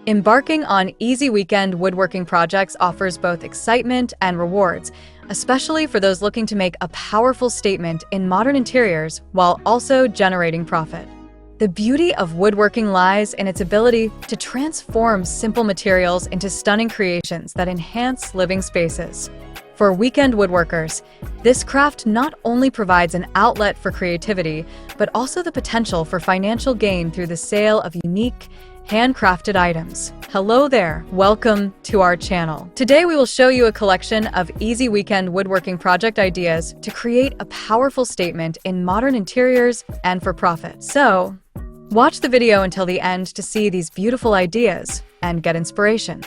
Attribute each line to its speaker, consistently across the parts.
Speaker 1: Embarking on easy weekend woodworking projects offers both excitement and rewards, especially for those looking to make a powerful statement in modern interiors while also generating profit. The beauty of woodworking lies in its ability to transform simple materials into stunning creations that enhance living spaces. For weekend woodworkers, this craft not only provides an outlet for creativity, but also the potential for financial gain through the sale of unique, handcrafted items. Hello there, welcome to our channel. Today we will show you a collection of easy weekend woodworking project ideas to create a powerful statement in modern interiors and for profit. So, watch the video until the end to see these beautiful ideas and get inspiration.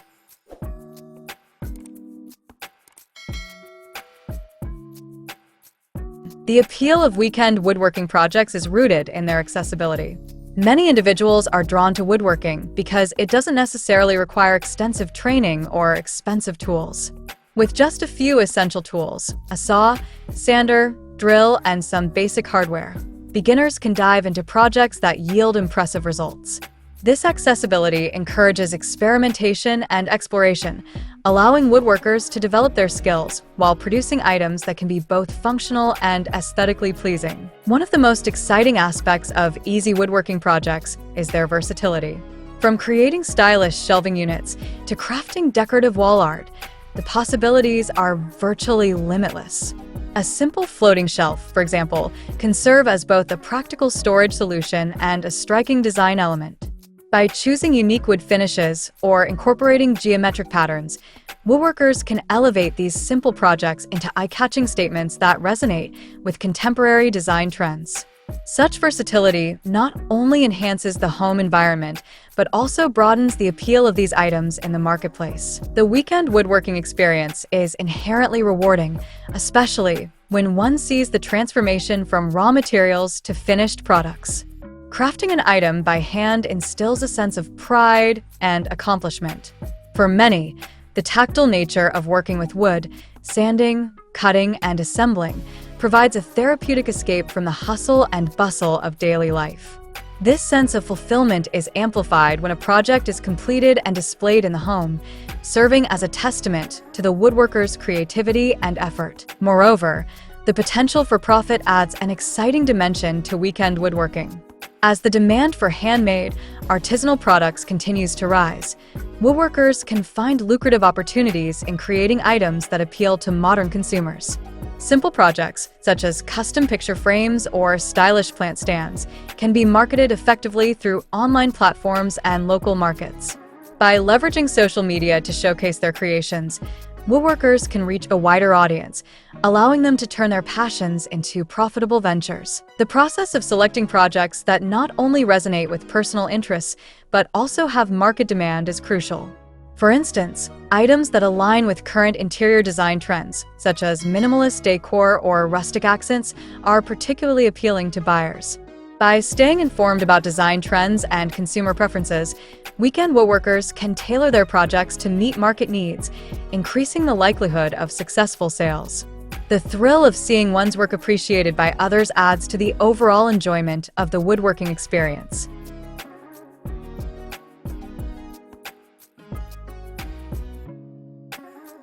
Speaker 1: The appeal of weekend woodworking projects is rooted in their accessibility. Many individuals are drawn to woodworking because it doesn't necessarily require extensive training or expensive tools. With just a few essential tools, a saw, sander, drill, and some basic hardware, beginners can dive into projects that yield impressive results. This accessibility encourages experimentation and exploration, allowing woodworkers to develop their skills while producing items that can be both functional and aesthetically pleasing. One of the most exciting aspects of easy woodworking projects is their versatility. From creating stylish shelving units to crafting decorative wall art, the possibilities are virtually limitless. A simple floating shelf, for example, can serve as both a practical storage solution and a striking design element. By choosing unique wood finishes or incorporating geometric patterns, woodworkers can elevate these simple projects into eye-catching statements that resonate with contemporary design trends. Such versatility not only enhances the home environment, but also broadens the appeal of these items in the marketplace. The weekend woodworking experience is inherently rewarding, especially when one sees the transformation from raw materials to finished products. Crafting an item by hand instills a sense of pride and accomplishment. For many, the tactile nature of working with wood, sanding, cutting, and assembling provides a therapeutic escape from the hustle and bustle of daily life. This sense of fulfillment is amplified when a project is completed and displayed in the home, serving as a testament to the woodworker's creativity and effort. Moreover, the potential for profit adds an exciting dimension to weekend woodworking. As the demand for handmade, artisanal products continues to rise, woodworkers can find lucrative opportunities in creating items that appeal to modern consumers. Simple projects, such as custom picture frames or stylish plant stands, can be marketed effectively through online platforms and local markets. By leveraging social media to showcase their creations, woodworkers can reach a wider audience, allowing them to turn their passions into profitable ventures. The process of selecting projects that not only resonate with personal interests, but also have market demand is crucial. For instance, items that align with current interior design trends, such as minimalist decor or rustic accents, are particularly appealing to buyers. By staying informed about design trends and consumer preferences, weekend woodworkers can tailor their projects to meet market needs, increasing the likelihood of successful sales. The thrill of seeing one's work appreciated by others adds to the overall enjoyment of the woodworking experience.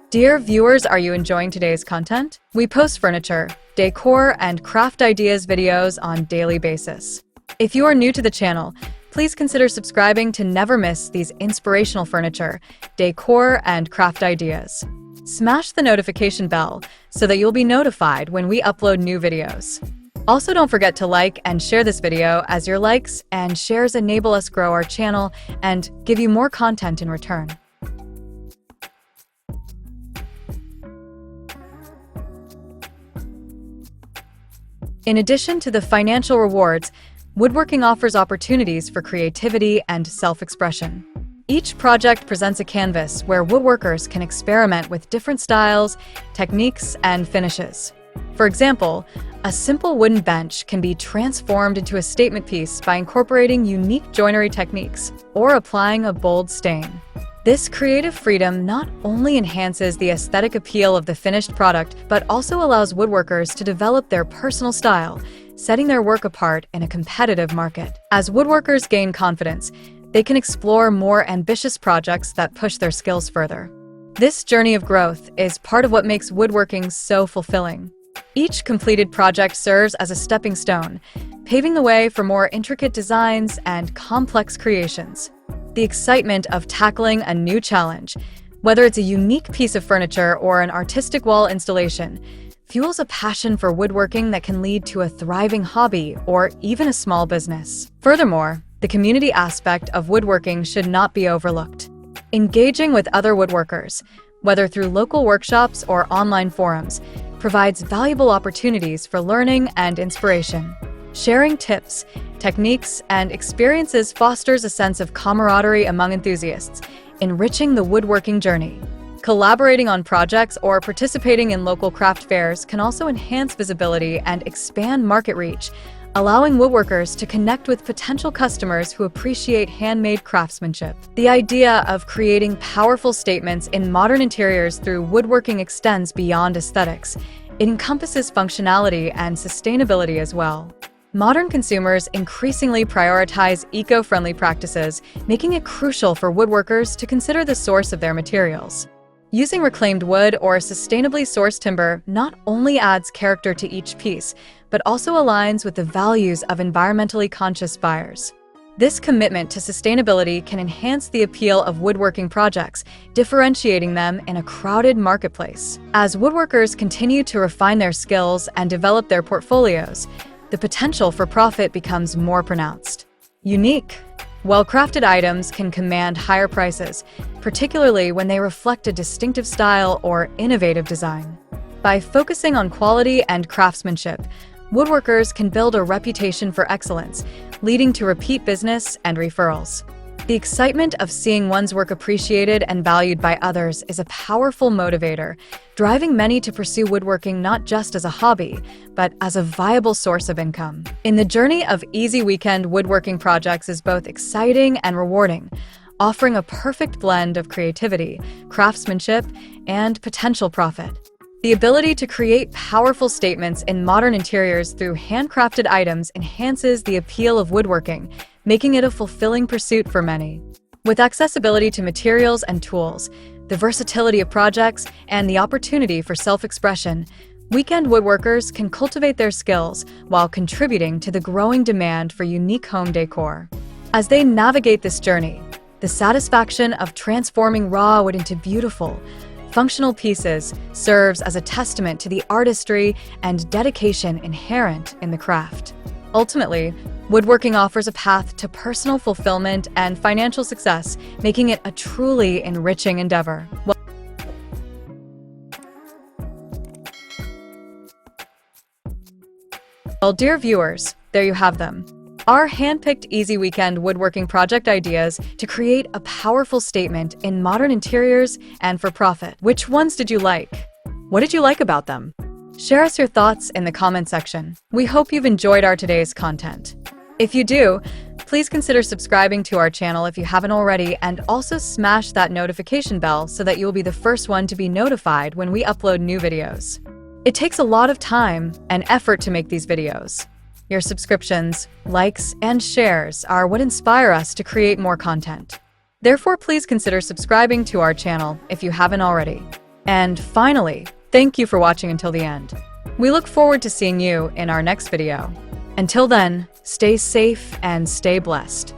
Speaker 1: Dear viewers, are you enjoying today's content? We post furniture, decor, and craft ideas videos on a daily basis. If you are new to the channel, please consider subscribing to never miss these inspirational furniture, decor, and craft ideas. Smash the notification bell so that you'll be notified when we upload new videos. Also, don't forget to like and share this video, as your likes and shares enable us grow our channel and give you more content in return. In addition to the financial rewards, woodworking offers opportunities for creativity and self-expression. Each project presents a canvas where woodworkers can experiment with different styles, techniques, and finishes. For example, a simple wooden bench can be transformed into a statement piece by incorporating unique joinery techniques or applying a bold stain. This creative freedom not only enhances the aesthetic appeal of the finished product, but also allows woodworkers to develop their personal style, setting their work apart in a competitive market. As woodworkers gain confidence, they can explore more ambitious projects that push their skills further. This journey of growth is part of what makes woodworking so fulfilling. Each completed project serves as a stepping stone, paving the way for more intricate designs and complex creations. The excitement of tackling a new challenge, whether it's a unique piece of furniture or an artistic wall installation, fuels a passion for woodworking that can lead to a thriving hobby or even a small business. Furthermore, the community aspect of woodworking should not be overlooked. Engaging with other woodworkers, whether through local workshops or online forums, provides valuable opportunities for learning and inspiration. Sharing tips, techniques, and experiences fosters a sense of camaraderie among enthusiasts, enriching the woodworking journey. Collaborating on projects or participating in local craft fairs can also enhance visibility and expand market reach, allowing woodworkers to connect with potential customers who appreciate handmade craftsmanship. The idea of creating powerful statements in modern interiors through woodworking extends beyond aesthetics. It encompasses functionality and sustainability as well. Modern consumers increasingly prioritize eco-friendly practices, making it crucial for woodworkers to consider the source of their materials. Using reclaimed wood or sustainably sourced timber not only adds character to each piece, but also aligns with the values of environmentally conscious buyers. This commitment to sustainability can enhance the appeal of woodworking projects, differentiating them in a crowded marketplace. As woodworkers continue to refine their skills and develop their portfolios, the potential for profit becomes more pronounced. Unique, well-crafted items can command higher prices, particularly when they reflect a distinctive style or innovative design. By focusing on quality and craftsmanship, woodworkers can build a reputation for excellence, leading to repeat business and referrals. The excitement of seeing one's work appreciated and valued by others is a powerful motivator, driving many to pursue woodworking not just as a hobby, but as a viable source of income. In the journey of easy weekend woodworking projects is both exciting and rewarding, offering a perfect blend of creativity, craftsmanship, and potential profit. The ability to create powerful statements in modern interiors through handcrafted items enhances the appeal of woodworking, making it a fulfilling pursuit for many. With accessibility to materials and tools, the versatility of projects, and the opportunity for self-expression, weekend woodworkers can cultivate their skills while contributing to the growing demand for unique home decor. As they navigate this journey, the satisfaction of transforming raw wood into beautiful, functional pieces serves as a testament to the artistry and dedication inherent in the craft. Ultimately, woodworking offers a path to personal fulfillment and financial success, making it a truly enriching endeavor. Well, dear viewers, there you have them. Our hand-picked easy weekend woodworking project ideas to create a powerful statement in modern interiors and for profit. Which ones did you like? What did you like about them? Share us your thoughts in the comment section. We hope you've enjoyed our today's content. If you do, please consider subscribing to our channel if you haven't already, and also smash that notification bell so that you'll be the first one to be notified when we upload new videos. It takes a lot of time and effort to make these videos. Your subscriptions, likes, and shares are what inspire us to create more content. Therefore, please consider subscribing to our channel if you haven't already. And finally, thank you for watching until the end. We look forward to seeing you in our next video. Until then, stay safe and stay blessed.